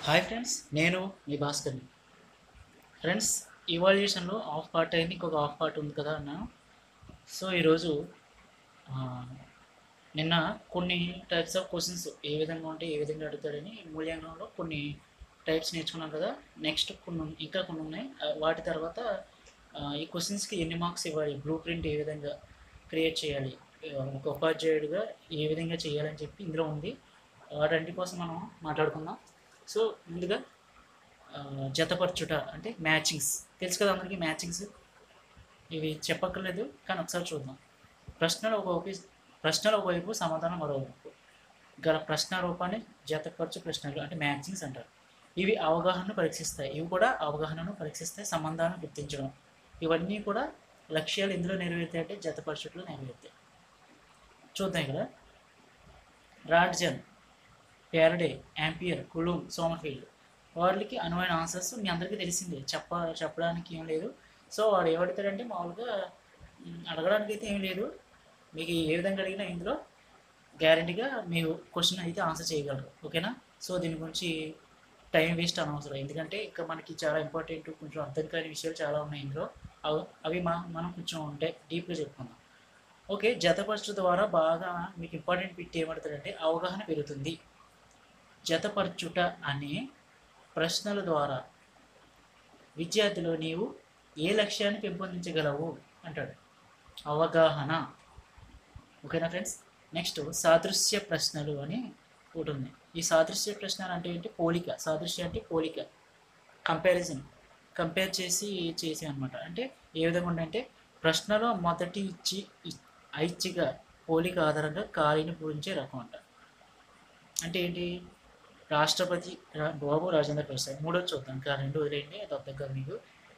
Hi friends, నేను మీ భాస్కర్ని. Friends, ఇవాల్యుయేషన్లో half part అయింది, ఇంకొక హాఫ్ పార్ట్ ఉంది కదా అన్నాను. సో ఈరోజు ఆ, నిన్న కొన్ని టైప్స్ ఆఫ్ క్వశ్చన్స్ ఏ విధంగా ఉంటే ఏ విధంగా అడుగుతాడని మూల్యాంకనంలో కొన్ని టైప్స్ నేర్చుకున్నాం కదా. నెక్స్ట్ ఇంకా కొన్ని ఉన్నాయి. వాటి తర్వాత ఈ క్వశ్చన్స్కి ఎన్ని మార్క్స్ ఇవ్వాలి, బ్లూ ప్రింట్ ఏ విధంగా క్రియేట్ చేయాలి, ఒక ఉపాధ్యాయుడిగా ఏ విధంగా చేయాలని చెప్పి ఇందులో ఉంది. వాటన్నిటి కోసం మనం మాట్లాడుకుందాం. సో ముందుగా జతపరచుట అంటే మ్యాచింగ్స్ తెలుసు కదా అందరికీ. మ్యాచింగ్స్ ఇవి చెప్పక్కర్లేదు, కానీ ఒకసారి చూద్దాం. ప్రశ్నలు ప్రశ్నలు ఒకవైపు, సమాధానం మరోవైపు గల ప్రశ్న రూపాన్ని జతపరచు ప్రశ్నలు అంటే మ్యాచింగ్స్ అంటారు. ఇవి అవగాహనను పరీక్షిస్తాయి. ఇవి కూడా అవగాహనను పరీక్షిస్తాయి, సంబంధాలను గుర్తించడం. ఇవన్నీ కూడా లక్ష్యాలు ఎందులో నెరవేరుతాయి అంటే జతపరచుట్లో నెరవేరుతాయి. చూద్దాం ఇక్కడ. రాడ్జన్, ప్యారడే, యాంపియర్, కులూమ్, సోమర్ఫీల్డ్ వాళ్ళకి అనువైన ఆన్సర్స్ మీ అందరికీ తెలిసిందే, చెప్పడానికి ఏం లేదు. సో వాడు ఏమడుగుతాడంటే మామూలుగా అడగడానికి అయితే ఏం లేదు. మీకు ఏ విధంగా అడిగినా ఇందులో గ్యారంటీగా మీరు క్వశ్చన్ అయితే ఆన్సర్ చేయగలరు. ఓకేనా? సో దీని గురించి టైం వేస్ట్ అనవసరం, ఎందుకంటే ఇంకా మనకి చాలా ఇంపార్టెంట్, కొంచెం అర్థం కాని విషయాలు చాలా ఉన్నాయి ఇందులో. అవి మనం కొంచెం ఉంటాయి, డీప్గా చెప్పుకుందాం. ఓకే, జతపరచు ద్వారా బాగా మీకు ఇంపార్టెంట్ బిట్ ఏమడుతాడంటే అవగాహన పెరుగుతుంది. జతపరచుట అనే ప్రశ్నల ద్వారా విద్యార్థిలో నీవు ఏ లక్ష్యాన్ని పెంపొందించగలవు అంటాడు. అవగాహన. ఓకేనా ఫ్రెండ్స్? నెక్స్ట్ సాదృశ్య ప్రశ్నలు అని ఒకటి ఉంది. ఈ సాదృశ్య ప్రశ్నలు అంటే ఏంటి? పోలిక. సాదృశ్య అంటే పోలిక, కంపారిజన్, కంపేర్ చేసి అనమాట. అంటే ఏ విధంగా ఉండంటే ప్రశ్నలో మొదటి ఐచ్ఛిక పోలిక ఆధారంగా ఖాళీని పూరించే రకం అంట. అంటే ఏంటి? రాష్ట్రపతి బాబు రాజేంద్ర ప్రసాద్. మూడోది చూద్దాం, ఇంకా రెండు వదిలేయండి, అది అర్థం కాదు మీకు.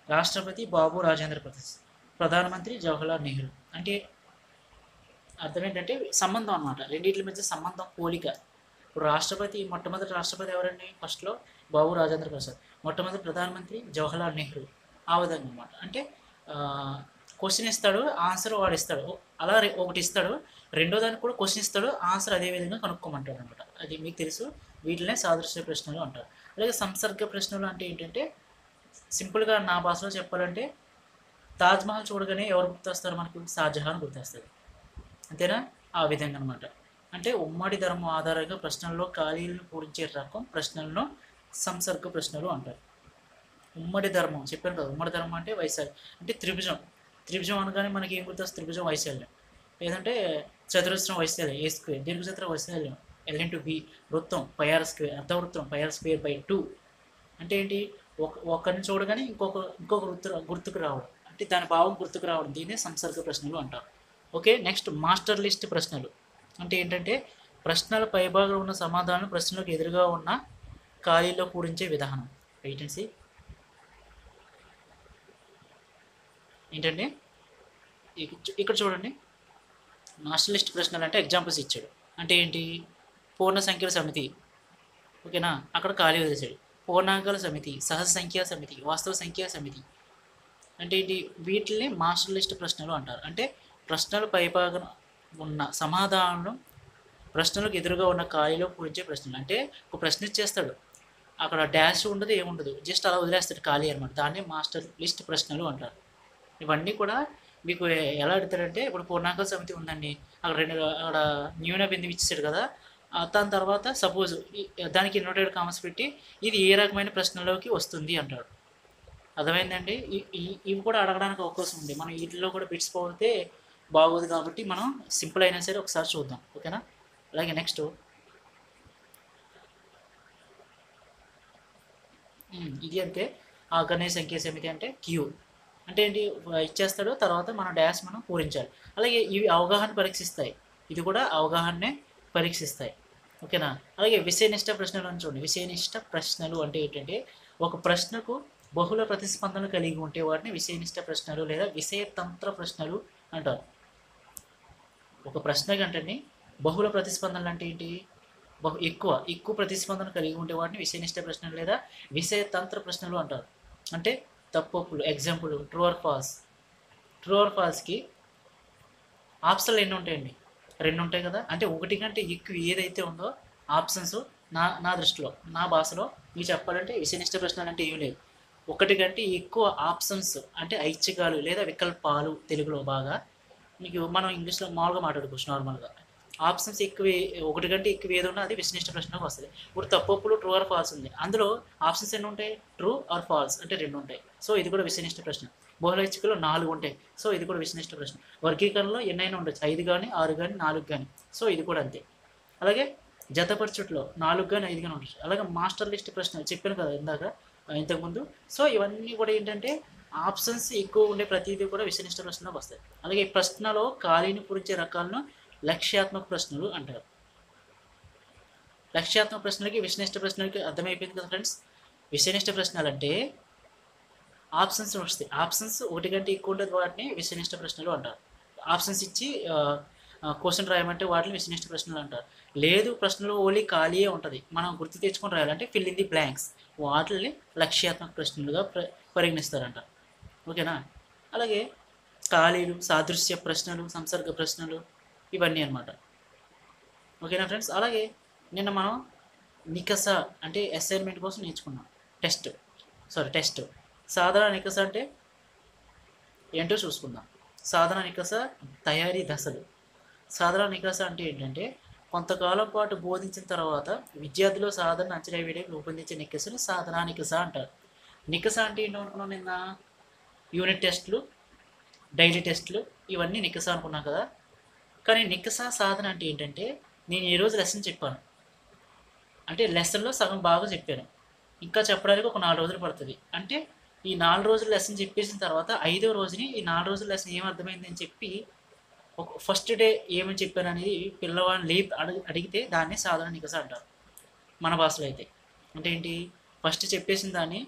రాష్ట్రపతి బాబు రాజేంద్ర ప్రసాద్, ప్రధానమంత్రి జవహర్లాల్ నెహ్రూ. అంటే అర్థం ఏంటంటే సంబంధం అనమాట, రెండింటి మధ్య సంబంధం, పోలిక. ఇప్పుడు మొట్టమొదటి రాష్ట్రపతి ఎవరండి? ఫస్ట్లో బాబు రాజేంద్ర ప్రసాద్. మొట్టమొదటి ప్రధానమంత్రి జవహర్లాల్ నెహ్రూ. ఆ విధంగా అనమాట. అంటే క్వశ్చన్ ఇస్తాడు, ఆన్సర్ వాడు ఇస్తాడు. అలా ఒకటి ఇస్తాడు, రెండో దానికి కూడా క్వశ్చన్ ఇస్తాడు, ఆన్సర్ అదే విధంగా కనుక్కోమంటాడు అనమాట. అది మీకు తెలుసు. వీటినే సాదృశ్య ప్రశ్నలు అంటారు. అలాగే సంసర్గ ప్రశ్నలు అంటే ఏంటంటే సింపుల్గా నా భాషలో చెప్పాలంటే తాజ్మహల్ చూడగానే ఎవరు గుర్తొస్తారు మనకు? షాజహాన్ గుర్తొస్తుంది. అంతేనా? ఆ విధంగా అనమాట. అంటే ఉమ్మడి ధర్మం ఆధారంగా ప్రశ్నల్లో ఖాళీలను పూరించే రకం ప్రశ్నలను సంసర్గ ప్రశ్నలు అంటారు. ఉమ్మడి ధర్మం చెప్పాను కదా. ఉమ్మడి ధర్మం అంటే వైశాల్యం. అంటే త్రిభుజం అనగానే మనకి ఏం గుర్తొస్తుంది? త్రిభుజం వైశాల్యం. లేదంటే చతురస్రం వైశాల్యం ఏ స్క్వేర్, దీర్ఘచతుర వైశాల్యం L/B, వృత్తం πr², అర్ధవృత్తం πr²/2. అంటే ఏంటి? ఒకరిని చూడగానే ఇంకొక గుర్తుకు రావడం, అంటే దాని భావం గుర్తుకు రావడం. దీన్ని సంసర్గ ప్రశ్నలు అంటారు. ఓకే, నెక్స్ట్ మాస్టర్ లిస్ట్ ప్రశ్నలు. అంటే ఏంటంటే ప్రశ్నల పైభాగంలో ఉన్న సమాధానం ప్రశ్నలకు ఎదురుగా ఉన్న ఖాళీలో పూరించే విధానం. Wait and see. ఏంటంటే ఇక్కడ చూడండి, మాస్టర్ లిస్ట్ ప్రశ్నలు అంటే ఎగ్జాంపుల్స్ ఇచ్చాడు. అంటే ఏంటి? పూర్ణ సంఖ్యల సమితి. ఓకేనా? అక్కడ ఖాళీ వదిలేసాడు. పూర్ణాంకాల సమితి, సహజ సంఖ్యా సమితి, వాస్తవ సంఖ్యా సమితి. అంటే ఏంటి? వీటిని మాస్టర్ లిస్ట్ ప్రశ్నలు అంటారు. అంటే ప్రశ్నలు పైభాగం ఉన్న సమాధానం ప్రశ్నలకు ఎదురుగా ఉన్న ఖాళీలో పూరించే ప్రశ్నలు. అంటే ఒక ప్రశ్న ఇచ్చేస్తాడు, అక్కడ డాష్ ఉండదు, ఏముండదు, జస్ట్ అలా వదిలేస్తాడు ఖాళీ అనమాట. దాన్ని మాస్టర్ లిస్ట్ ప్రశ్నలు అంటారు. ఇవన్నీ కూడా మీకు ఎలా అడుగుతాడంటే, ఇప్పుడు పూర్ణాంకాల సమితి ఉందండి, అక్కడ న్యూన బిందువు ఇచ్చేసాడు కదా. దాని తర్వాత సపోజ్ దానికి ఇన్వర్టెడ్ కామర్స్ పెట్టి ఇది ఏ రకమైన ప్రశ్నలోకి వస్తుంది అంటాడు. అర్థమైందండి? ఇవి కూడా అడగడానికి అవకాశం ఉంది. మనం వీటిలో కూడా బిట్స్ పోతే బాగోదు, కాబట్టి మనం సింపుల్ అయినా సరే ఒకసారి చూద్దాం. ఓకేనా? అలాగే నెక్స్ట్ ఇది అంతే. ఆకర్ణీయ సంఖ్యా సమితి అంటే క్యూ. అంటే ఏంటి? ఇచ్చేస్తాడు, తర్వాత మనం పూరించాలి. అలాగే ఇవి అవగాహన పరీక్షిస్తాయి. ఇది కూడా అవగాహననే పరీక్షిస్తాయి. ఓకేనా? అలాగే విషయనిష్ట ప్రశ్నలు అని చూడండి. విషయనిష్ట ప్రశ్నలు అంటే ఏంటంటే ఒక ప్రశ్నకు బహుళ ప్రతిస్పందనలు కలిగి ఉంటే వాటిని విషయనిష్ట ప్రశ్నలు లేదా విషయతంత్ర ప్రశ్నలు అంటారు. ఒక ప్రశ్న కంటే బహుళ ప్రతిస్పందనలు అంటే ఏంటి? ఎక్కువ ప్రతిస్పందన కలిగి ఉంటే వాటిని విషయనిష్ట ప్రశ్నలు లేదా విషయతంత్ర ప్రశ్నలు అంటారు. అంటే తప్పులు. ఎగ్జాంపుల్ ట్రూ ఆర్ ఫాల్స్కి ఆప్షన్లు ఎన్ని ఉంటాయండి? 2 ఉంటాయి కదా. అంటే ఒకటి కంటే ఎక్కువ ఏదైతే ఉందో ఆప్షన్స్ నా దృష్టిలో నా భాషలో మీకు చెప్పాలంటే విషయనిష్ట ప్రశ్నలు అంటే ఏం లేదు. ఒకటి కంటే ఎక్కువ ఆప్షన్స్ అంటే ఐచ్ఛికాలు లేదా వికల్పాలు తెలుగులో బాగా మీకు మనం ఇంగ్లీష్లో మామూలుగా మాట్లాడుకోవచ్చు నార్మల్గా. ఆప్షన్స్ ఎక్కువ ఒకటి కంటే ఎక్కువ ఏది ఉన్నా అది విషయనిష్ట ప్రశ్నకు వస్తుంది. ఇప్పుడు తప్పులు ట్రూ ఆర్ ఫాల్స్ ఉంది, అందులో ఆప్షన్స్ ఎన్ని ఉంటాయి? ట్రూ ఆర్ ఫాల్స్ అంటే 2 ఉంటాయి. సో ఇది కూడా విషయనిష్ట ప్రశ్న. బహుళైచ్ఛికలో 4 ఉంటాయి. సో ఇది కూడా విషయనిష్ట ప్రశ్న. వర్గీకరణలో ఎన్నైనా ఉండొచ్చు, 5 కానీ 6 కానీ 4 కానీ. సో ఇది కూడా అంతే. అలాగే జతపరచుట్లో 4 కానీ 5 కానీ ఉండొచ్చు. అలాగే మాస్టర్ లిస్ట్ ప్రశ్న చెప్పాను కదా ఇంతకుముందు. సో ఇవన్నీ కూడా ఏంటంటే ఆప్షన్స్ ఎక్కువ ఉండే ప్రతిదీ కూడా విషయనిష్ట ప్రశ్నలోకి వస్తాయి. అలాగే ఈ ప్రశ్నలో ఖాళీని పూరించే రకాలను లక్ష్యాత్మక ప్రశ్నలు అంటారు. లక్ష్యాత్మక ప్రశ్నలకి విషయనిష్ట ప్రశ్నలకి అర్థమైపోయింది కదా ఫ్రెండ్స్. విషయనిష్ట ప్రశ్నలు అంటే ఆప్షన్స్ వస్తాయి. ఆప్షన్స్ ఒకటి కంటే ఎక్కువ ఉండేది వాటిని విషయనిష్ట ప్రశ్నలు అంటారు. ఆప్షన్స్ ఇచ్చి క్వశ్చన్ రాయమంటే వాటిని విషయనిష్ట ప్రశ్నలు అంటారు. లేదు ప్రశ్నలు ఓన్లీ ఖాళీయే ఉంటుంది, మనం గుర్తు తెచ్చుకొని రాయాలంటే ఫిల్ ఇన్ ది బ్లాంక్స్, వాటిని లక్ష్యాత్మక ప్రశ్నలుగా పరిగణిస్తారంట. ఓకేనా. అలాగే ఖాళీలు, సాదృశ్య ప్రశ్నలు, సంసర్గ ప్రశ్నలు ఇవన్నీ అన్నమాట. ఓకేనా ఫ్రెండ్స్. అలాగే నిన్న మనం నికస అంటే అసైన్మెంట్ కోసం నేర్చుకున్నాం. టెస్ట్ సాధారణ నికస అంటే ఏంటో చూసుకుందాం. సాధారణ నికస తయారీ దశలు. సాధారణ నికస అంటే ఏంటంటే కొంతకాలం పాటు బోధించిన తర్వాత విద్యార్థులు సాధారణ అంచనా వేయడానికి రూపొందించే నికసను సాధారణ నికస అంటారు. నికస అంటే ఏంటో అనుకున్నాం నిన్న, యూనిట్ టెస్టులు, డైలీ టెస్టులు ఇవన్నీ నికస అనుకున్నాం కదా. కానీ నికస సాధన అంటే ఏంటంటే నేను ఈరోజు లెసన్ చెప్పాను అంటే లెసన్లో సగం బాగా చెప్పాను, ఇంకా చెప్పడానికి ఒక 4 రోజులు పడుతుంది. అంటే ఈ 4 రోజులు లెసన్ చెప్పేసిన తర్వాత 5వ రోజుని ఈ 4 రోజుల లెసన్ ఏమర్థమైంది అని చెప్పి ఒక ఫస్ట్ డే ఏమని చెప్పాను అనేది పిల్లవాడిని అడిగితే దాన్ని సాధారణ నికస అంటారు మన భాషలో అయితే. అంటే ఏంటి, ఫస్ట్ చెప్పేసిన దాన్ని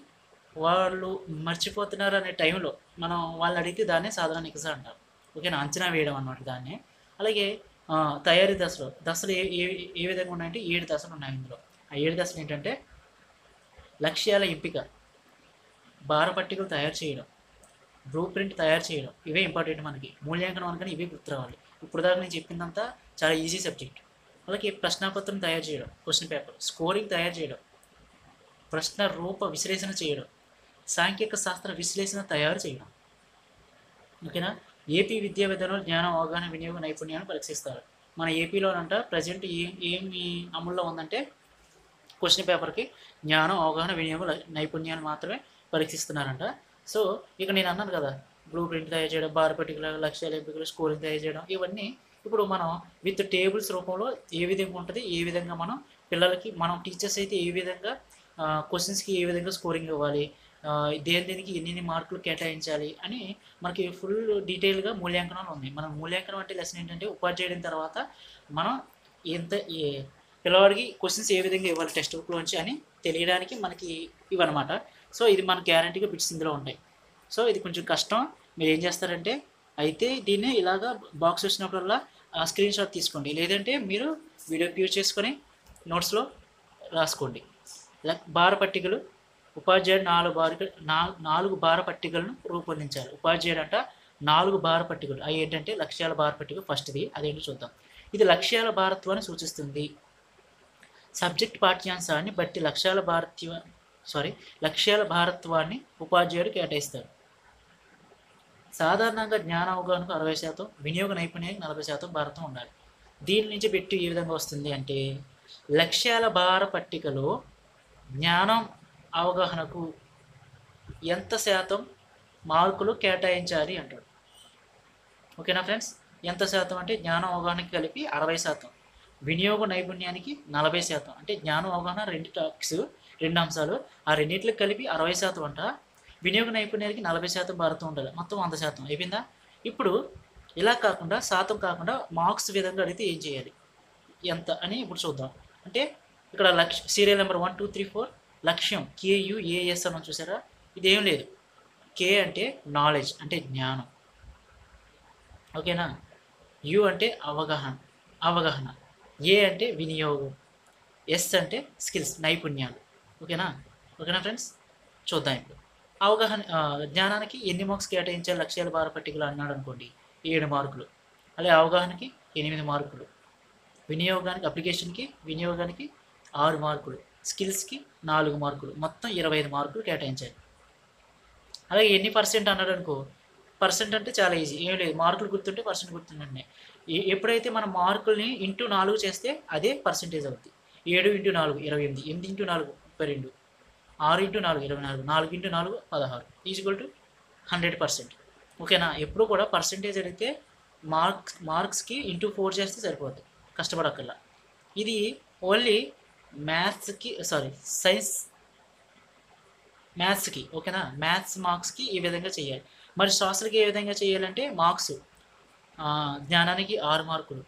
వాళ్ళు మర్చిపోతున్నారు అనే టైంలో మనం వాళ్ళు అడిగితే దాన్ని సాధారణ నికస అంటారు. ఓకేనా, అంచనా వేయడం అన్నమాట దాన్ని. అలాగే తయారీ దశలు ఏ విధంగా ఉన్నాయంటే 7 దశలు ఉన్నాయి ఇందులో. ఆ 7 దశలు ఏంటంటే లక్ష్యాల ఎంపిక, భారపట్టికలు తయారు చేయడం, బ్లూ ప్రింట్ తయారు చేయడం, ఇవే ఇంపార్టెంట్ మనకి. మూల్యాంకనం అనగానే ఇవే గుర్తు రావాలి. ఇప్పుడు దాకా నేను చెప్పిందంతా చాలా ఈజీ సబ్జెక్ట్. అలాగే ప్రశ్నాపత్రం తయారు చేయడం, క్వశ్చన్ పేపర్, స్కోరింగ్ తయారు చేయడం, ప్రశ్న రూప విశ్లేషణ చేయడం, సాంఖ్యక శాస్త్ర విశ్లేషణ తయారు చేయడం. ఓకేనా. ఏపీ విద్యా విధానంలో జ్ఞానం, అవగాహన, వినియోగ నైపుణ్యాన్ని పరీక్షిస్తారు. మన ఏపీలోనంట ప్రజెంట్ ఏమి అమల్లో ఉందంటే క్వశ్చన్ పేపర్కి జ్ఞానం, అవగాహన, వినియోగ నైపుణ్యాన్ని మాత్రమే పరీక్షిస్తున్నారంట. సో ఇక నేను అన్నాను కదా, బ్లూ ప్రింట్ తయారు చేయడం, భారపట్టికలు, లక్ష్యాల ఎంపికలు, స్కోరింగ్ తయారు చేయడం, ఇవన్నీ ఇప్పుడు మనం విత్ టేబుల్స్ రూపంలో ఏ విధంగా ఉంటుంది, ఏ విధంగా మనం పిల్లలకి మనం టీచర్స్ అయితే ఏ విధంగా క్వశ్చన్స్కి ఏ విధంగా స్కోరింగ్ ఇవ్వాలి, దేనికి ఎన్ని మార్కులు కేటాయించాలి అని మనకి ఫుల్ డీటెయిల్గా మూల్యాంకనాలు ఉన్నాయి. మనం మూల్యాంకనం అంటే లెసన్ ఏంటంటే ఉపాధ్యాయుడిన తర్వాత మనం పిల్లవాడికి క్వశ్చన్స్ ఏ విధంగా ఇవ్వాలి టెక్స్ట్ బుక్లోంచి అని తెలియడానికి మనకి ఇవన్నమాట. సో ఇది మన గ్యారంటీగా బిట్స్ ఇందులో ఉంటాయి. సో ఇది కొంచెం కష్టం. మీరు ఏం చేస్తారంటే అయితే దీన్ని ఇలాగా బాక్స్ వచ్చినప్పుడల్లా స్క్రీన్ షాట్ తీసుకోండి, లేదంటే మీరు వీడియో యూజ్ చేసుకొని నోట్స్లో రాసుకోండి. భారపట్టికలు, ఉపాధ్యాయుడు 4 భారపట్టికలను రూపొందించాలి. ఉపాధ్యాయుడు అంట 4 భారపట్టికలు. అవి ఏంటంటే లక్ష్యాల భారపట్టిక ఫస్ట్ది, అదేంటో చూద్దాం. ఇది లక్ష్యాల భారత్వాన్ని సూచిస్తుంది. సబ్జెక్ట్ పాఠ్యాంశాన్ని బట్టి లక్ష్యాల భారత్వాన్ని ఉపాధ్యాయుడు కేటాయిస్తారు. సాధారణంగా జ్ఞాన అవగాహనకు 60%, వినియోగ నైపుణ్యానికి 40% భారతం ఉండాలి. దీని నుంచి పెట్టి ఏ విధంగా వస్తుంది అంటే లక్ష్యాల భారపట్టికలో జ్ఞానం, అవగాహనకు ఎంత శాతం మార్కులు కేటాయించాలి అంటాడు. ఓకేనా ఫ్రెండ్స్. ఎంత శాతం అంటే జ్ఞానం, అవగాహనకి కలిపి 60%, వినియోగ నైపుణ్యానికి 40%. అంటే జ్ఞానం, అవగాహన 2 టాపిక్స్, 2 అంశాలు, ఆ రెండింటికి కలిపి 60% అంట. వినియోగ నైపుణ్యానికి 40% భారతం ఉండాలి. మొత్తం 100% అయిపోయిందా. ఇప్పుడు ఇలా కాకుండా శాతం కాకుండా మార్క్స్ విధంగా అడిగితే ఏం చేయాలి, ఎంత అని ఇప్పుడు చూద్దాం. అంటే ఇక్కడ సీరియల్ నెంబర్ 1 2 3 4 లక్ష్యం KUAS అని చూసారా, ఇదేం లేదు. K అంటే నాలెడ్జ్ అంటే జ్ఞానం, ఓకేనా. U అంటే అవగాహన, A అంటే వినియోగం, S అంటే స్కిల్స్ నైపుణ్యాలు. ఓకేనా ఫ్రెండ్స్. చూద్దాం ఇప్పుడు జ్ఞానానికి ఎన్ని మార్క్స్ కేటాయించాలి లక్ష్యాల భారపట్టికలు అన్నాడు అనుకోండి, 7 మార్కులు. అలాగే అవగాహనకి 8 మార్కులు, వినియోగానికి వినియోగానికి 6 మార్కులు, స్కిల్స్కి 4 మార్కులు, మొత్తం 25 మార్కులు కేటాయించాలి. అలాగే ఎన్ని పర్సెంట్ అన్నాడు అనుకో, పర్సెంట్ అంటే చాలా ఈజీ, ఏం లేదు, మార్కులు గుర్తుంటే పర్సెంట్ గుర్తుండే. ఎప్పుడైతే మనం మార్కుల్ని ఇంటూ 4 చేస్తే అదే పర్సెంటేజ్ అవుతుంది. 7 into 4 28, 8 into 4 32, 6 into 4 24, 4 into 4 16 equal to 100%. ఓకేనా? ఎప్పుడు కూడా పర్సెంటేజ్ అడిగితే మార్క్స్కి ఇంటూ 4 చేస్తే సరిపోద్ది, కష్టపడక్కర్లా. ఇది ఓన్లీ మ్యాథ్స్కి, మ్యాథ్స్కి. ఓకేనా? మ్యాథ్స్ మార్క్స్కి ఈ విధంగా చేయాలి. మరి సోషల్కి ఏ విధంగా చేయాలంటే మార్క్స్ జ్ఞానానికి 6 మార్కులు,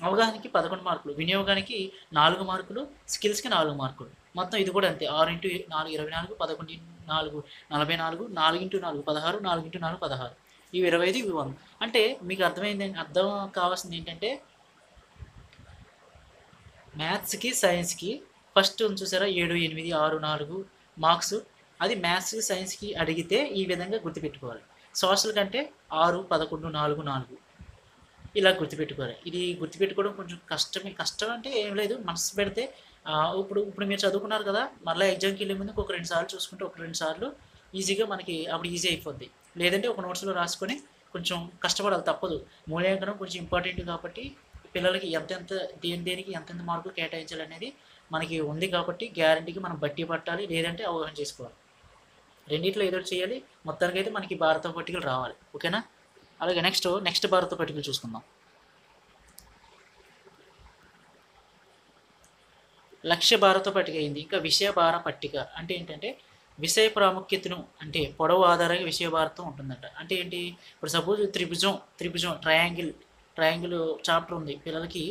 అవగాహనకి 11 మార్కులు, వినియోగానికి 4 మార్కులు, స్కిల్స్కి 4 మార్కులు. మొత్తం ఇది కూడా అంతే, 6 ఇంటూ 4 24, 11 ఇంటూ 4 44, 4 ఇంటూ 4 16, 4 ఇంటూ 4 16, ఇవి 25, ఇవి 100. అంటే మీకు అర్థం కావాల్సింది ఏంటంటే మ్యాథ్స్కి సైన్స్కి ఫస్ట్ చూసారా 7 8 6 4 మార్క్స్, అది మ్యాథ్స్కి సైన్స్కి అడిగితే ఈ విధంగా గుర్తుపెట్టుకోవాలి. సోషల్ కంటే 6 11 4 4 ఇలా గుర్తుపెట్టుకోవాలి. ఇది గుర్తుపెట్టుకోవడం కొంచెం కష్టం అంటే ఏం లేదు, మనసు పెడితే. ఇప్పుడు మీరు చదువుకున్నారు కదా, మళ్ళీ ఎగ్జామ్కి వెళ్ళే ముందు ఒక 2 సార్లు చూసుకుంటే, ఒక 2 సార్లు ఈజీగా మనకి అప్పుడు ఈజీ అయిపోద్ది. లేదంటే ఒక నోట్స్లో రాసుకొని కొంచెం కష్టపడాలి, తప్పదు. మూల్యాంకనం కొంచెం ఇంపార్టెంట్ కాబట్టి పిల్లలకి దేనికి ఎంతెంత మార్కులు కేటాయించాలి అనేది మనకి ఉంది కాబట్టి గ్యారంటీకి మనం బట్టి పట్టాలి, లేదంటే అవగాహన చేసుకోవాలి. రెండిట్లో ఏదో చేయాలి. మొత్తానికి అయితే మనకి భారత పట్టికలు రావాలి. ఓకేనా? అలాగే నెక్స్ట్ భారత పట్టికలు చూసుకుందాం. లక్ష్య భారత పట్టిక అయింది. ఇంకా విషయ భార పట్టిక అంటే ఏంటంటే విషయ ప్రాముఖ్యతను, అంటే పొడవు ఆధారంగా విషయ భారతం ఉంటుందంట. అంటే ఏంటి, ఇప్పుడు సపోజ్ త్రిభుజం ట్రయాంగిల్ చాప్టర్ ఉంది, పిల్లలకి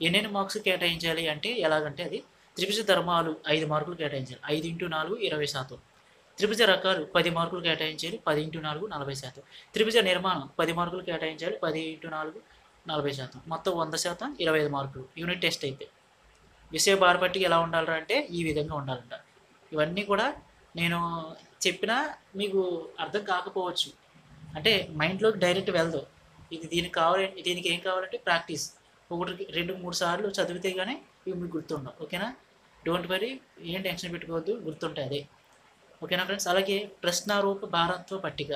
ఎన్నెన్ని మార్క్స్ కేటాయించాలి అంటే ఎలాగంటే అది త్రిభుజ ధర్మాలు 5 మార్కులు కేటాయించాలి, 5 ఇంటూ 4 20%. త్రిభుజ రకాలు 10 మార్కులు కేటాయించాలి, 10 ఇంటూ 4 40%. త్రిభుజ నిర్మాణం 10 మార్కులు కేటాయించాలి, 10 ఇంటూ 4 40%. మొత్తం 100%, 25 మార్కులు. యూనిట్ టెస్ట్ అయితే విషయ భార పట్టిక ఎలా ఉండాలంటే అంటే ఈ విధంగా ఉండాలంట. ఇవన్నీ కూడా నేను చెప్పినా మీకు అర్థం కాకపోవచ్చు, అంటే మైండ్లోకి డైరెక్ట్ వెళ్దు. దీనికి ఏం కావాలంటే ప్రాక్టీస్, 1 2 3 సార్లు చదివితే కానీ ఇవి మీకు గుర్తుండవు. ఓకేనా? డోంట్ వరీ, ఏం టెన్షన్ పెట్టుకోవద్దు, గుర్తుంటాయి అదే. ఓకేనా ఫ్రెండ్స్? అలాగే ప్రశ్నారూప భారత్వ పట్టిక,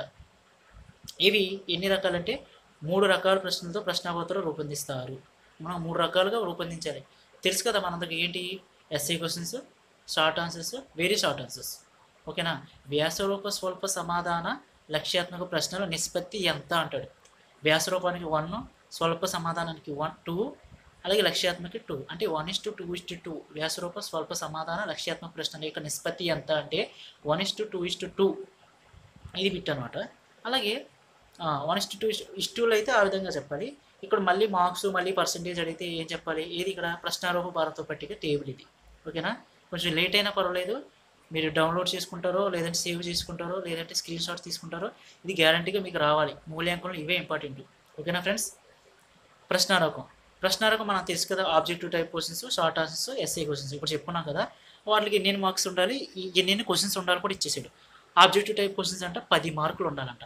ఇవి ఎన్ని రకాలంటే 3 రకాల ప్రశ్నలతో ప్రశ్నాపత్రం రూపొందిస్తారు. మనం 3 రకాలుగా రూపొందించాలి. తెలుసు కదా మనందరికి ఏంటి, SA questions, short answers, very short answers. ఓకేనా? వ్యాసరూప స్వల్ప సమాధాన లక్ష్యాత్మక ప్రశ్నల నిష్పత్తి ఎంత అంటాడు. వ్యాసరూపానికి 1, స్వల్ప సమాధానానికి 2, అలాగే లక్ష్యాత్మక 2, అంటే 1:2:2. వ్యాసరూప స్వల్ప సమాధాన లక్ష్యాత్మక ప్రశ్నల యొక్క నిష్పత్తి ఎంత అంటే 1:2:2 ఇది బిట్ అనమాట. అలాగే 1:2:2 అయితే ఆ విధంగా చెప్పాలి. ఇక్కడ మళ్ళీ మార్క్స్, మళ్ళీ పర్సంటేజ్ అడిగితే ఏం చెప్పాలి, ఏది ఇక్కడ ప్రశ్నారూప భారత పట్టిక టేబుల్ ఇది. ఓకేనా? కొంచెం లేట్ అయినా పర్వాలేదు, మీరు డౌన్లోడ్ చేసుకుంటారో, లేదంటే సేవ్ చేసుకుంటారో, లేదంటే స్క్రీన్ షాట్స్ తీసుకుంటారో, ఇది గ్యారంటీగా మీకు రావాలి. మూల్యాంకనం ఇవే ఇంపార్టెంట్. ఓకేనా ఫ్రెండ్స్? ప్రశ్నారకం మనం తెలుసు కదా, objective type questions, short answers, SA questions. ఇప్పుడు చెప్పుకున్నాం కదా, వాటికి ఎన్ని మార్క్స్ ఉండాలి, ఎన్ని క్వశ్చన్స్ ఉండాలి కూడా ఇచ్చేసాడు. ఆబ్జెక్టివ్ టైప్ క్వశ్చన్స్ అంటే 10 మార్కులు ఉండాలంట.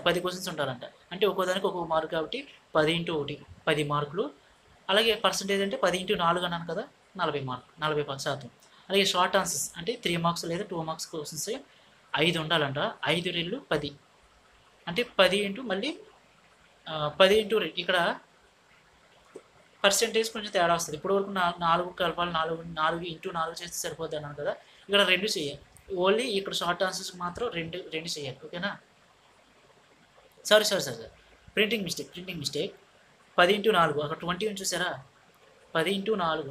10 క్వశ్చన్స్ ఉండాలంట. అంటే ఒక్కోదానికి ఒక్కొక్క మార్కు కాబట్టి 10x1 10 మార్కులు. అలాగే పర్సంటేజ్ అంటే 10 x 4 అన్నాను కదా, 40 మార్కులు, 40%. అలాగే షార్ట్ ఆన్సర్స్ అంటే 3 మార్క్స్ లేదా 2 మార్క్స్ క్వశ్చన్స్ 5 ఉండాలంట. 5 2 10 అంటే 10 ఇంటూ మళ్ళీ 10 ఇంటూ 2. ఇక్కడ పర్సెంటేజ్ కొంచెం తేడా వస్తుంది. ఇప్పటి వరకు 4 కలపాలి, 4 ఇంటూ 4 చేస్తే సరిపోద్ది అన్నాను కదా, ఇక్కడ 2 చేయాలి. ఓన్లీ ఇక్కడ షార్ట్ ఆన్సర్స్కి మాత్రం 2 చేయాలి. ఓకేనా? Sorry printing mistake. 10 x 4 అక్కడ 20 అని చూసారా, 10 x 4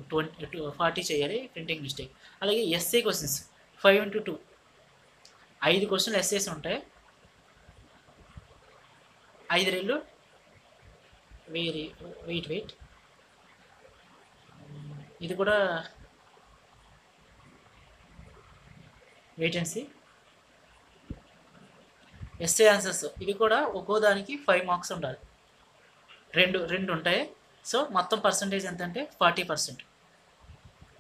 40 చేయాలి, ప్రింటింగ్ మిస్టేక్. అలాగే ఎస్ఏ క్వశ్చన్స్ 5 x 2 5 క్వశ్చన్లు ఎస్ఏస్ ఉంటాయి. 5 2 వెయిట్ ఇది కూడా wait and see. SA answers ఇది కూడా ఒక్కో దానికి 5 మార్క్స్ ఉండాలి, 2 ఉంటాయి. సో మొత్తం పర్సంటేజ్ ఎంత అంటే 40%.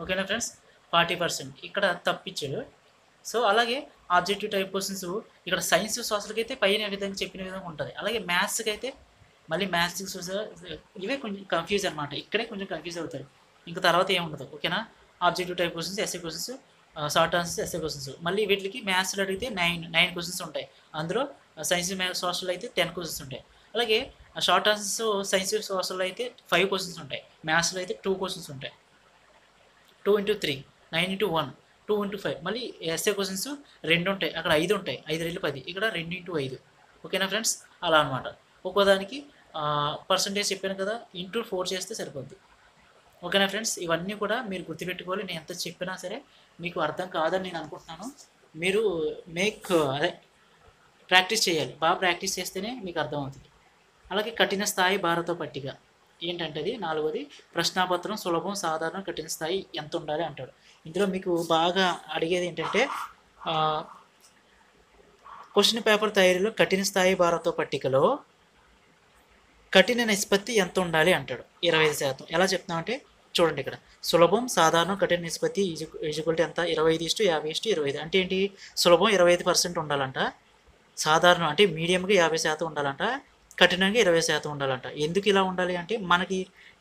ఓకేనా ఫ్రెండ్స్? 40% ఇక్కడ తప్పించాడు. సో అలాగే ఆబ్జెక్టివ్ టైప్ క్వశ్చన్స్ ఇక్కడ సైన్స్ సోషల్కి అయితే పైన విధంగా చెప్పిన విధంగా ఉంటుంది. అలాగే మ్యాథ్స్కి అయితే మళ్ళీ మ్యాథ్స్కి ఇవే కొంచెం కన్ఫ్యూజ్ అనమాట. ఇక్కడే కొంచెం కన్ఫ్యూజ్ అవుతారు. ఇంకా తర్వాత ఏముండదు. ఓకేనా? Objective type questions, SA questions, short answers, SA questions. మళ్ళీ వీటికి మ్యాథ్స్లో అడిగితే 9 క్వశ్చన్స్ ఉంటాయి. అందులో సైన్స్, మ్యాథ్స్, సోషల్ అయితే 10 క్వశ్చన్స్ ఉంటాయి. అలాగే షార్ట్ ఆన్సర్స్ సైన్స్, సోషల్ అయితే 5 క్వశ్చన్స్ ఉంటాయి. మ్యాథ్స్లో అయితే 2 క్వశ్చన్స్ ఉంటాయి. 2 into 3, 9 into 1, 2 into 5. మళ్ళీ ఎస్ఏ క్వశ్చన్స్ 2 ఉంటాయి. అక్కడ 5 ఉంటాయి. 5 2 10. ఇక్కడ 2 into 5. ఓకేనా ఫ్రెండ్స్? అలా అనమాట. ఒక్కోదానికి పర్సంటేజ్ చెప్పాను కదా, ఇంటూ 4 చేస్తే సరిపోద్ది. ఓకేనా ఫ్రెండ్స్? ఇవన్నీ కూడా మీరు గుర్తుపెట్టుకోవాలి. నేను ఎంత చెప్పినా సరే మీకు అర్థం కాదని నేను అనుకుంటున్నాను. మీరు ప్రాక్టీస్ చేయాలి. బాగా ప్రాక్టీస్ చేస్తేనే మీకు అర్థమవుతుంది. అలాగే కఠిన స్థాయి భారత పట్టిక ఏంటంటే అది 4వది ప్రశ్నాపత్రం సులభం, సాధారణ, కఠిన స్థాయి ఎంత ఉండాలి అంటాడు. ఇందులో మీకు బాగా అడిగేది ఏంటంటే క్వశ్చన్ పేపర్ తయారీలో కఠిన స్థాయి భారత పట్టికలో కఠిన నిష్పత్తి ఎంత ఉండాలి అంటాడు. 25%. ఎలా చెప్తున్నామంటే చూడండి, ఇక్కడ సులభం, సాధారణం, కఠిన నిష్పత్తి ఈజ్వల్ టు ఎంత? 25:50:25. అంటే ఏంటి? సులభం 25% ఉండాలంట, సాధారణం అంటే మీడియంగా 50% ఉండాలంట, కఠినంగా 20% ఉండాలంట. ఎందుకు ఇలా ఉండాలి అంటే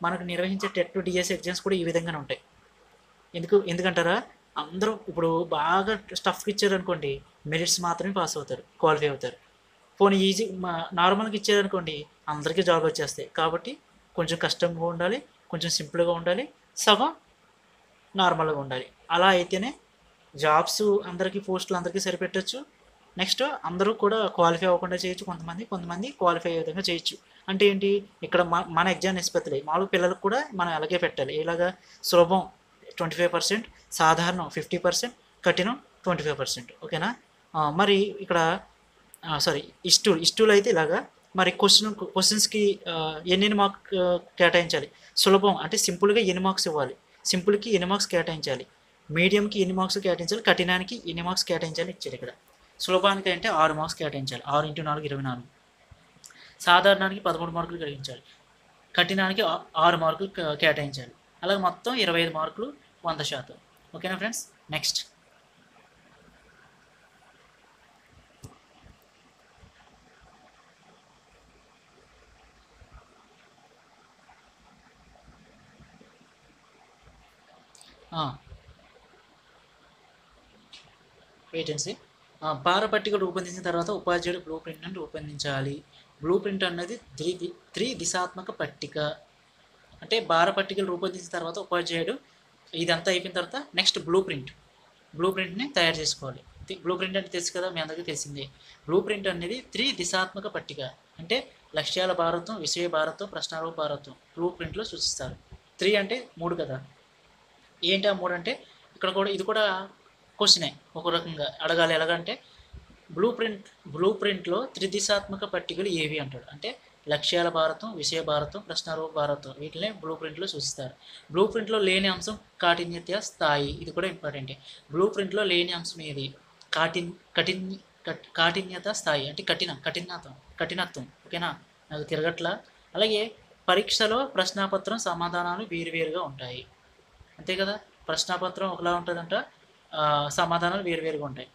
మనకు నిర్వహించే టెట్, డిఎస్ ఎగ్జామ్స్ కూడా ఈ విధంగానే ఉంటాయి. ఎందుకంటారా? అందరూ ఇప్పుడు బాగా స్టఫ్కి ఇచ్చారనుకోండి, మెరిట్స్ మాత్రమే పాస్ అవుతారు, క్వాలిఫై అవుతారు. పోనీ ఈజీ నార్మల్గా ఇచ్చారనుకోండి, అందరికీ జాబ్ వచ్చేస్తాయి. కాబట్టి కొంచెం కష్టంగా ఉండాలి, కొంచెం సింపుల్గా ఉండాలి, సగం నార్మల్గా ఉండాలి. అలా అయితేనే జాబ్స్ అందరికీ, పోస్టులు అందరికీ సరిపెట్టచ్చు. నెక్స్ట్ అందరూ కూడా క్వాలిఫై అవ్వకుండా చేయొచ్చు, కొంతమంది క్వాలిఫై అయ్యే విధంగా చేయొచ్చు. అంటే ఏంటి? ఇక్కడ మన ఎగ్జామ్ నిష్పత్తులే మామూలు పిల్లలకు కూడా మనం అలాగే పెట్టాలి. ఇలాగా సులభం 25%, సాధారణం 50%, కఠినం 25%. ఓకేనా? మరి ఇక్కడ ఇస్టూలు అయితే ఇలాగా. మరి క్వశ్చన్స్కి ఎన్ని మార్క్ కేటాయించాలి? సులభం అంటే సింపుల్గా ఎన్ని మార్క్స్ ఇవ్వాలి? సింపుల్కి ఎన్ని మార్క్స్ కేటాయించాలి? మీడియంకి ఎన్ని మార్క్స్ కేటాయించాలి? కఠినానికి ఎన్ని మార్క్స్ కేటాయించాలి ఇచ్చారు ఇక్కడ. సులభానికి అంటే 6 మార్క్స్ కేటాయించాలి. 6 × 4 24. సాధారణానికి 13 మార్కులు కేటాయించాలి. కఠినానికి 6 మార్కులు కేటాయించాలి. అలాగే మొత్తం 25 మార్కులు, 100%. ఓకేనా ఫ్రెండ్స్? నెక్స్ట్ వేటెన్సీ భారపట్టిక రూపొందించిన తర్వాత ఉపాధ్యాయుడు బ్లూ ప్రింట్ను రూపొందించాలి. బ్లూ ప్రింట్ అన్నది త్రిదిశాత్మక పట్టిక. అంటే భారపట్టికలు రూపొందించిన తర్వాత ఉపాధ్యాయుడు ఇదంతా అయిపోయిన తర్వాత నెక్స్ట్ బ్లూ ప్రింట్ని తయారు చేసుకోవాలి. బ్లూ ప్రింట్ అంటే తెలుసు కదా, మీ అందరికీ తెలిసిందే. బ్లూ ప్రింట్ అనేది త్రిదిశాత్మక పట్టిక. అంటే లక్ష్యాల భారతం, విషయ భారతం, ప్రశ్నారూప భారతం బ్లూ ప్రింట్లో సూచిస్తారు. 3 అంటే 3 కదా. ఏంటి ఆ 3 అంటే ఇక్కడ కూడా ఇది కూడా క్వశ్చనే ఒక రకంగా అడగాలి. ఎలాగంటే బ్లూ ప్రింట్లో త్రిదిశాత్మక పట్టికలు ఏవి అంటాడు. అంటే లక్ష్యాల భారతం, విషయ భారతం, ప్రశ్నారూప భారతం వీటినే బ్లూ ప్రింట్లో సూచిస్తారు. బ్లూ ప్రింట్లో లేని అంశం కాఠిన్యత స్థాయి. ఇది కూడా ఇంపార్టెంటే. బ్లూ ప్రింట్లో లేని అంశం ఏది? కాఠిన్యత స్థాయి అంటే కఠినత్వం. ఓకేనా? నాకు తిరగట్లా. అలాగే పరీక్షలో ప్రశ్నాపత్రం సమాధానాలు వేరువేరుగా ఉంటాయి. అంతే కదా, ప్రశ్నాపత్రం ఒకలా ఉంటుందంట, సమాధానాలు వేరువేరుగా ఉంటాయి.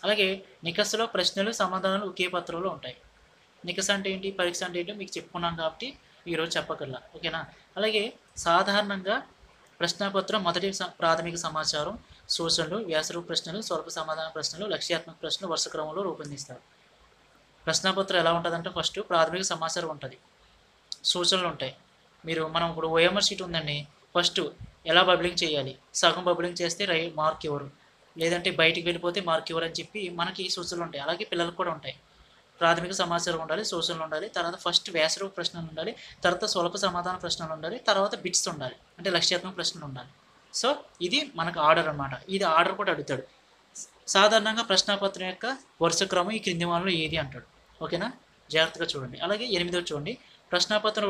అలాగే నికస్సులో ప్రశ్నలు, సమాధానాలు ఒకే పత్రంలో ఉంటాయి. నికస్ అంటే ఏంటి, పరీక్ష అంటే ఏంటో మీకు చెప్పుకున్నాం కాబట్టి ఈరోజు చెప్పకల్లా. ఓకేనా? అలాగే సాధారణంగా ప్రశ్నాపత్రం మొదటి ప్రాథమిక సమాచారం, సూచనలు, వ్యాసరూప ప్రశ్నలు, స్వల్ప సమాధాన ప్రశ్నలు, లక్ష్యాత్మక ప్రశ్నలు వరుస క్రమంలో రూపొందిస్తారు. ప్రశ్నాపత్రం ఎలా ఉంటుందంటే ఫస్ట్ ప్రాథమిక సమాచారం ఉంటుంది, సూచనలు ఉంటాయి. మనం ఇప్పుడు ఓఎంఆర్ షీట్ ఉందండి, ఫస్ట్ ఎలా బబ్లింగ్ చేయాలి, సగం బబ్లింగ్ చేస్తే మార్క్ ఇవ్వరు, లేదంటే బయటికి వెళ్ళిపోతే మార్క్ ఇవ్వరు అని చెప్పి మనకి సూచనలు ఉంటాయి. అలాగే పిల్లలకు కూడా ఉంటాయి. ప్రాథమిక సమాచారం ఉండాలి, సూచనలు ఉండాలి, తర్వాత ఫస్ట్ వ్యాసరూప ప్రశ్నలు ఉండాలి, తర్వాత స్వల్ప సమాధాన ప్రశ్నలు ఉండాలి, తర్వాత బిట్స్ ఉండాలి, అంటే లక్ష్యాత్మక ప్రశ్నలు ఉండాలి. సో ఇది మనకు ఆర్డర్ అనమాట. ఇది ఆర్డర్ కూడా అడుగుతాడు. సాధారణంగా ప్రశ్నాపత్రం యొక్క వరుస క్రమం ఈ క్రింది వాటిలో ఏది అంటాడు. ఓకేనా? జాగ్రత్తగా చూడండి. అలాగే 8వ చూడండి, ప్రశ్నాపత్రం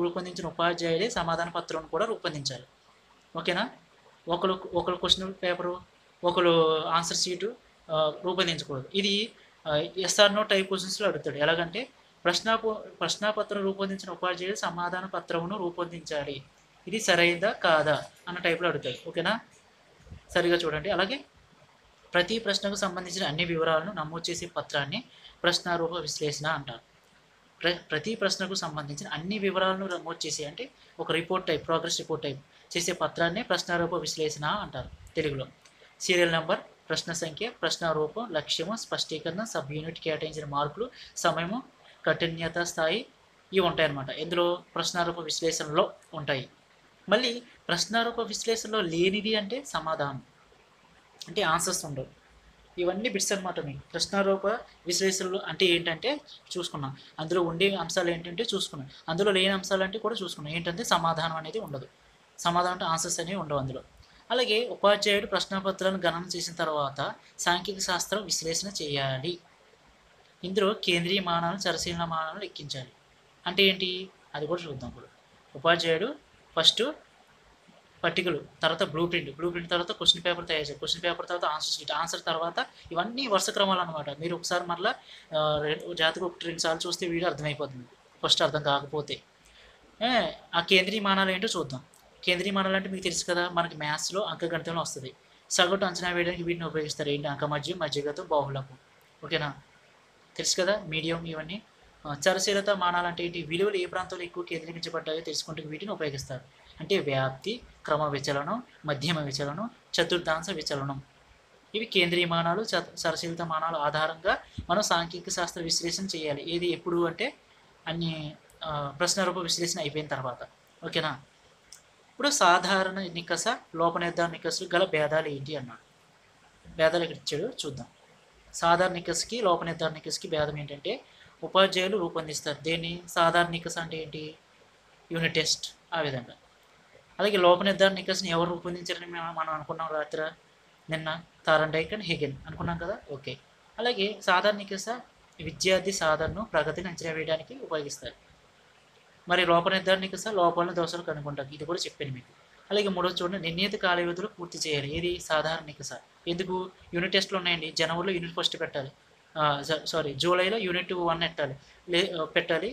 రూపొందించిన ఉపాధ్యాయులే సమాధాన పత్రం కూడా రూపొందించాలి. ఓకేనా? ఒకరు క్వశ్చన్ పేపరు, ఒకరు ఆన్సర్ షీటు రూపొందించకూడదు. ఇది ఎస్ఆర్నో టైప్ క్వశ్చన్స్లో అడుగుతాడు. ఎలాగంటే ప్రశ్నాపత్రం రూపొందించిన ఉపాధ్యాయులు సమాధాన పత్రమును రూపొందించాలి, ఇది సరైనదా కాదా అన్న టైప్లో అడుగుతాడు. ఓకేనా? సరిగా చూడండి. అలాగే ప్రతి ప్రశ్నకు సంబంధించిన అన్ని వివరాలను నమోదు చేసే పత్రాన్ని ప్రశ్నారూప విశ్లేషణ అంటారు. ప్రతి ప్రశ్నకు సంబంధించిన అన్ని వివరాలను నమోదు చేసి, అంటే ఒక report type, progress report type. చేసే పత్రాన్ని ప్రశ్నారూప విశ్లేషణ అంటారు తెలుగులో. సీరియల్ నెంబర్, ప్రశ్న సంఖ్య, ప్రశ్న రూపం, లక్ష్యము, స్పష్టీకరణ, సబ్ యూనిట్ కేటాయించిన మార్కులు, సమయము, కఠిన్యత స్థాయి ఇవి ఉంటాయన్నమాట. ఇందులో ప్రశ్నారూప విశ్లేషణలో ఉంటాయి. మళ్ళీ ప్రశ్నారూప విశ్లేషణలో లేనిది అంటే సమాధానం, అంటే ఆన్సర్స్ ఉండవు. ఇవన్నీ బిట్స్ అనమాట. మీకు ప్రశ్నారూప విశ్లేషణలు అంటే ఏంటంటే చూసుకున్నాం. అందులో ఉండే అంశాలు ఏంటంటే చూసుకున్నాం. అందులో లేని అంశాలు అంటే కూడా చూసుకున్నాం. ఏంటంటే సమాధానం అనేది ఉండదు. సమాధానం అంటే ఆన్సర్స్ అనేవి ఉండవు అందులో. అలాగే ఉపాధ్యాయుడు ప్రశ్నపత్రాలను గణన చేసిన తర్వాత సాంఖ్యిక శాస్త్రం విశ్లేషణ చేయాలి. ఇందులో కేంద్రీయ మానాలను, చరశీలన మానాలను లెక్కించాలి. అంటే ఏంటి అది కూడా చూద్దాం. ఇప్పుడు ఉపాధ్యాయుడు ఫస్ట్ పట్టికలు, తర్వాత బ్లూ ప్రింట్ తర్వాత క్వశ్చన్ పేపర్ తయారు చేయాలి. క్వశ్చన్ పేపర్ తర్వాత ఆన్సర్ షీట్, ఆన్సర్ తర్వాత ఇవన్నీ వరుస క్రమాలు అనమాట. మీరు ఒకసారి మళ్ళీ జాతకు 1-2 సార్లు చూస్తే వీడియో అర్థమైపోతుంది, ఫస్ట్ అర్థం కాకపోతే. ఆ కేంద్రీయ మానాలు ఏంటో చూద్దాం. కేంద్రీయ మానాలు అంటే మీకు తెలుసు కదా, మనకి మ్యాథ్స్లో అంకగణితంలో వస్తుంది. సగటు అంచనా వేయడానికి వీటిని ఉపయోగిస్తారు. ఏంటి అంకమధ్యం, మధ్యగతం, బాహుళకం. ఓకేనా, తెలుసు కదా మీడియం ఇవన్నీ. చరశీలత మానాలు అంటే ఏంటి, విలువలు ఏ ప్రాంతంలో ఎక్కువ కేంద్రీకరించబడ్డాయో తెలుసుకుంటూ వీటిని ఉపయోగిస్తారు. అంటే వ్యాప్తి, క్రమ విచలనం, మధ్యమ విచలనం, చతుర్థాంశ విచలనం. ఇవి కేంద్రీయ మానాలు, చరశీలత మానాలు ఆధారంగా మనం సాంఖ్యిక శాస్త్ర విశ్లేషణ చేయాలి. ఏది ఎప్పుడు అంటే అన్ని ప్రశ్నారూప విశ్లేషణ అయిపోయిన తర్వాత. ఓకేనా. ఇప్పుడు సాధారణ నికస, లోప నిర్ధారణ నికసలు గల భేదాలు ఏంటి అన్నాడు. భేదాలు ఇక్కడ ఇచ్చాడు చూద్దాం. సాధారణ నికసకి, లోప నిర్ధారణ నికసకి భేదం ఏంటంటే ఉపాధ్యాయులు రూపొందిస్తారు. దేన్ని సాధారణ నికస అంటే ఏంటి, యూనిట్ టెస్ట్ ఆ విధంగా. అలాగే లోప నిర్ధారణ నికసని ఎవరు రూపొందించారని మనం అనుకున్నాం రాత్రి నిన్న, థారండైక్ అండ్ హెగెన్ అనుకున్నాం కదా. ఓకే. అలాగే సాధారణ నికస విద్యార్థి సాధనను, ప్రగతిని అంచనా వేయడానికి ఉపయోగిస్తారు. మరి లోప నిర్ధారణ నికస లోపాలను, దోషాలు కనుగొంటారు. ఇది కూడా చెప్పాను మీకు. అలాగే మూడోది చూడండి, నిర్ణీత కాల వ్యవధిలో పూర్తి చేయాలి. ఏది సాధారణ నికస. ఎందుకు, యూనిట్ టెస్ట్లు ఉన్నాయండి. జనవరిలో యూనిట్ ఫస్ట్ పెట్టాలి, జూలైలో యూనిట్ 1 పెట్టాలి.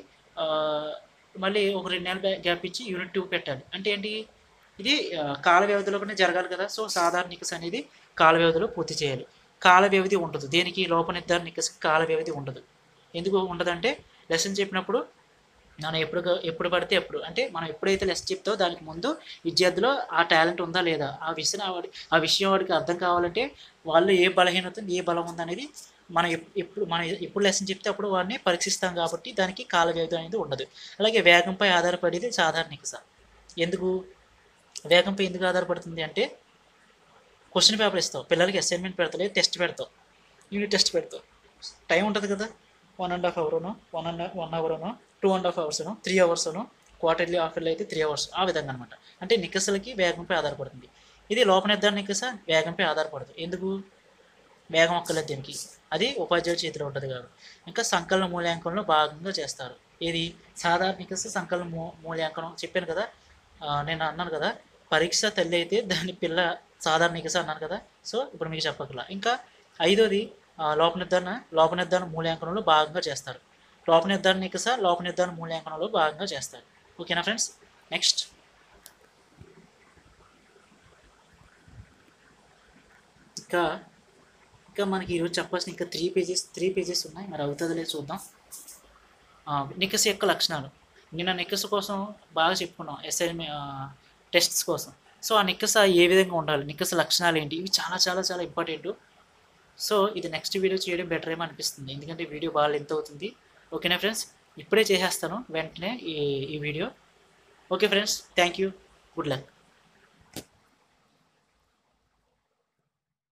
మళ్ళీ ఒక 2 నెలలు గ్యాప్ ఇచ్చి యూనిట్ 2 పెట్టాలి. అంటే ఏంటి, ఇది కాల వ్యవధిలోనే జరగాలి కదా. సో సాధారణ నికస అనేది కాల వ్యవధిలో పూర్తి చేయాలి. కాల వ్యవధి ఉండదు దేనికి, లోప నిర్ధారణ నికసకి కాల వ్యవధి ఉండదు. ఎందుకు ఉండదంటే లెసన్ చెప్పినప్పుడు మనం ఎప్పుడు పడితే ఎప్పుడు, అంటే మనం ఎప్పుడైతే లెసన్ చెప్తామో దానికి ముందు విద్యార్థిలో ఆ టాలెంట్ ఉందా లేదా, ఆ విషయం వాడికి అర్థం కావాలంటే వాళ్ళు ఏ బలహీనత, ఏ బలం ఉందనేది మనం ఎప్పుడు లెసన్ చెప్తే అప్పుడు వాడిని పరీక్షిస్తాం కాబట్టి దానికి కాల వ్యవధి అనేది ఉండదు. అలాగే వేగంపై ఆధారపడేది సాధారణ నికస. ఎందుకు వేగంపై ఎందుకు ఆధారపడుతుంది అంటే, క్వశ్చన్ పేపర్ ఇస్తావు, పిల్లలకి అసైన్మెంట్ పెడతావు, టెస్ట్ పెడతావు, యూనిట్ టెస్ట్ పెడతావు, టైం ఉంటుంది కదా. 1.5 hour, 1 hour, 2.5 hours, 3 hours, quarterly half yearly అయితే 3 అవర్స్, ఆ విధంగా అనమాట. అంటే నికసలకి వేగంపై ఆధారపడుతుంది. ఇది లోప నిర్ధారణ నికస వేగంపై ఆధారపడదు. ఎందుకు, వేగం ఒక్కలేదు దీనికి, అది ఉపాధ్యాయుల చేతిలో ఉంటుంది కాబట్టి. ఇంకా సంకలన మూల్యాంకనంలో భాగంగా చేస్తారు. ఇది సాధారణ నికస సంకలన మూల్యాంకనం చెప్పాను కదా. నేను అన్నాను కదా, పరీక్ష తల్లి అయితే దాని పిల్ల సాధారణ నికస అన్నాను కదా. సో ఇప్పుడు మీకు చెప్పగల. ఇంకా ఐదోది లోప నిర్ధారణ మూల్యాంకనంలో భాగంగా చేస్తారు. లోప నిర్ధారణ నికస లోప నిర్ధారణ మూల్యాంకనంలో భాగంగా చేస్తారు. ఓకేనా ఫ్రెండ్స్. నెక్స్ట్ ఇంకా మనకి ఈరోజు చెప్పాల్సిన ఇంకా 3 పేజెస్ ఉన్నాయి. మరి అవుతుందో లేదు చూద్దాం. నికస యొక్క లక్షణాలు. నిన్న నికస కోసం బాగా చెప్పుకున్నాం, టెస్ట్స్ కోసం. సో ఆ నికస ఏ విధంగా ఉండాలి, నికస లక్షణాలు ఏంటి, ఇవి చాలా చాలా చాలా ఇంపార్టెంట్. సో ఇది నెక్స్ట్ వీడియో చేయడం బెటర్ ఏమో అనిపిస్తుంది, ఎందుకంటే వీడియో బాగా లెంత్ అవుతుంది. ఓకేనా ఫ్రెండ్స్, ఇప్పుడే చేసేస్తాను వెంటనే ఈ video. Okay friends, thank you, good luck.